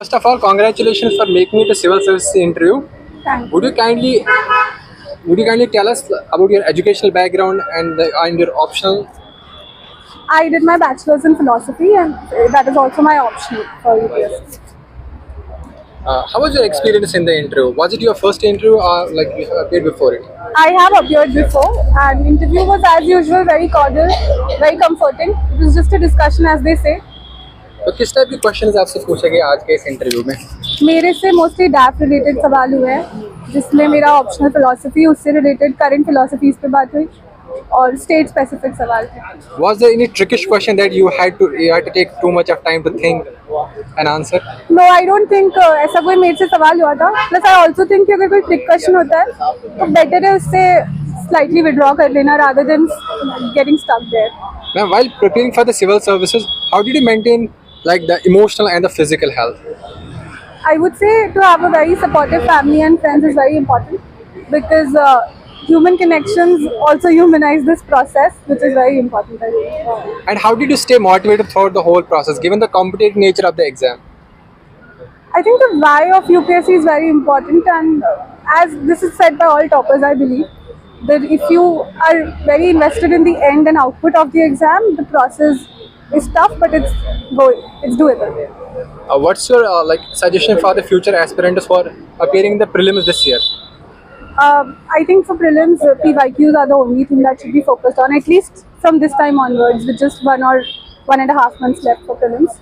First of all, congratulations for making it a civil service interview. Thank you. Would you kindly tell us about your educational background and your optional? I did my bachelor's in philosophy, and that is also my optional for UPSC. How was your experience in the interview? Was it your first interview or like you have appeared before it? I have appeared before, and interview was as usual very cordial, very comforting. It was just a discussion, as they say. तो किस type के questions आपसे पूछे गए आज के इस interview में? मेरे से मोस्टली डैप रिलेटेड सवाल हुए हैं, जिसमें मेरा ऑप्शनल फिलोसफी उससे रिलेटेड करंट फिलोसफीज पे बात हुई और स्टेट स्पेसिफिक सवाल थे. Was there any trickish question that you had to take too much of time to think and answer? No I don't think ऐसा कोई मेरे से सवाल हुआ था. प्लस आई ऑल्सो थिंक कि अगर कोई ट्रिक क्वेश्चन होता है तो बेटर है उससे स्लाइटली विड्रॉ कर लेना rather than getting stuck there. Ma'am, while preparing for the civil services, how did you maintain like the emotional and the physical health? I would say to have a very supportive family and friends is very important because human connections also humanize this process, which is very important. I think. And how did you stay motivated throughout the whole process, given the competitive nature of the exam? I think the why of UPSC is very important, and as this is said by all toppers, I believe that if you are very invested in the end and output of the exam, the process is tough, but it's doable. What's your like suggestion for the future aspirants for appearing in the prelims this year? I think for prelims, PYQs are the only thing that should be focused on, at least from this time onwards, with just 1 or 1.5 months left for prelims.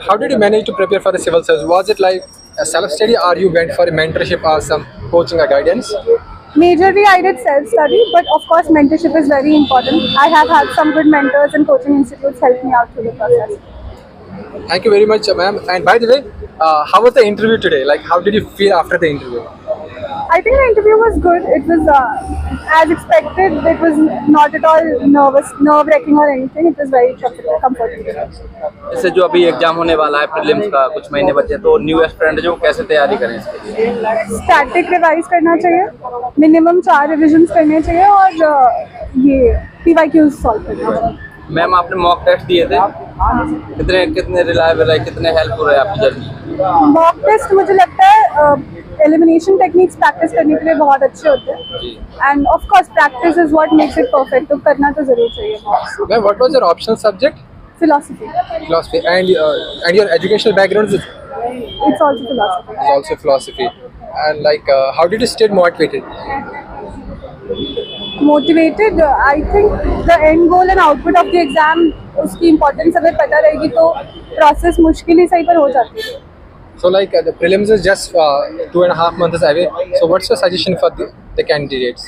How did you manage to prepare for the civil service? Was it like a self-study or you went for a mentorship or some coaching or guidance? Majorly, I did self-study, but of course, mentorship is very important. I have had some good mentors and coaching institutes help me out through the process. Thank you very much, ma'am. And by the way, how was the interview today? Like, how did you feel after the interview? I think the interview was good. It was as expected. It was not at all nerve-wracking or anything. It was very comforting. जैसे जो अभी exam होने वाला है prelims का कुछ महीने बचे हैं, तो न्यू एस्पिरेंट जो कैसे तैयारी करें इसके लिए? स्टैटिक रिवाइज करना चाहिए, मिनिमम 4 रिविजन्स करने चाहिए और ये PYQs सॉल्व करना चाहिए. मैम आपने मॉक टेस्ट दिए थे, कितने रिलायबल है, कितने हेल्पफुल है आपकी जर्नी? मॉक टेस्ट मुझे लगता है एलिमिनेशन टेक्निक्स प्रैक्टिस करने के लिए बहुत अच्छे होते हैं end of course practice is what makes it perfect. तो करना तो जरूर चाहिए. Ma'am, what was your optional subject? Philosophy. Philosophy. And your educational background is it's also philosophy. also philosophy. And like, how did you stay motivated? Motivated. I think the end goal and output of the exam उसकी importance अगर पता रहेगी तो process मुश्किल ही सही पर हो जाती है. So like the prelims is just 2.5 months away. So what's your suggestion for the candidates?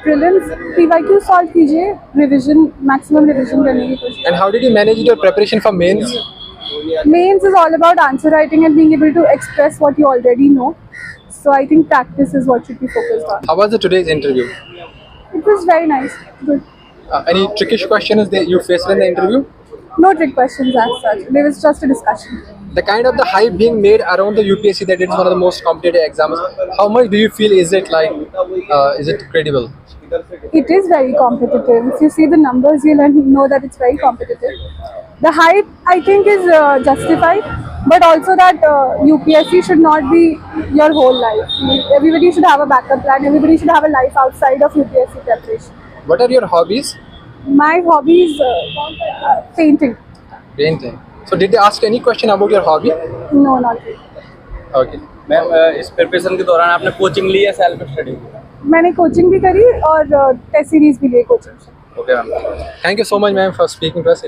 Prelims PYQ solve कीजिए, रिवीजन मैक्सिमम रिवीजन करने की कोशिश. And how did you manage your preparation for mains? Mains is all about answer writing and being able to express what you already know. So I think practice is what should be focused on. How was today's interview? It was very nice. Good. Any trickish questions that you faced in the interview? No trick questions as such. There was just a discussion. The kind of the hype being made around the UPSC that it's one of the most competitive exams. How much do you feel is it like? Is it credible? It is very competitive. If you see the numbers, you'll know that it's very competitive. The hype, I think, is justified, but also that UPSC should not be your whole life. Everybody should have a backup plan. Everybody should have a life outside of UPSC preparation. What are your hobbies? My hobby is painting. Painting. So did they ask any question about your hobby? No, not really. Okay. Ma'am इस preparation के दौरान आपने coaching ली या self study? मैंने coaching भी करी और test series भी ली कोचिंग से. Okay ma'am. Thank you so much, ma'am, for speaking to us.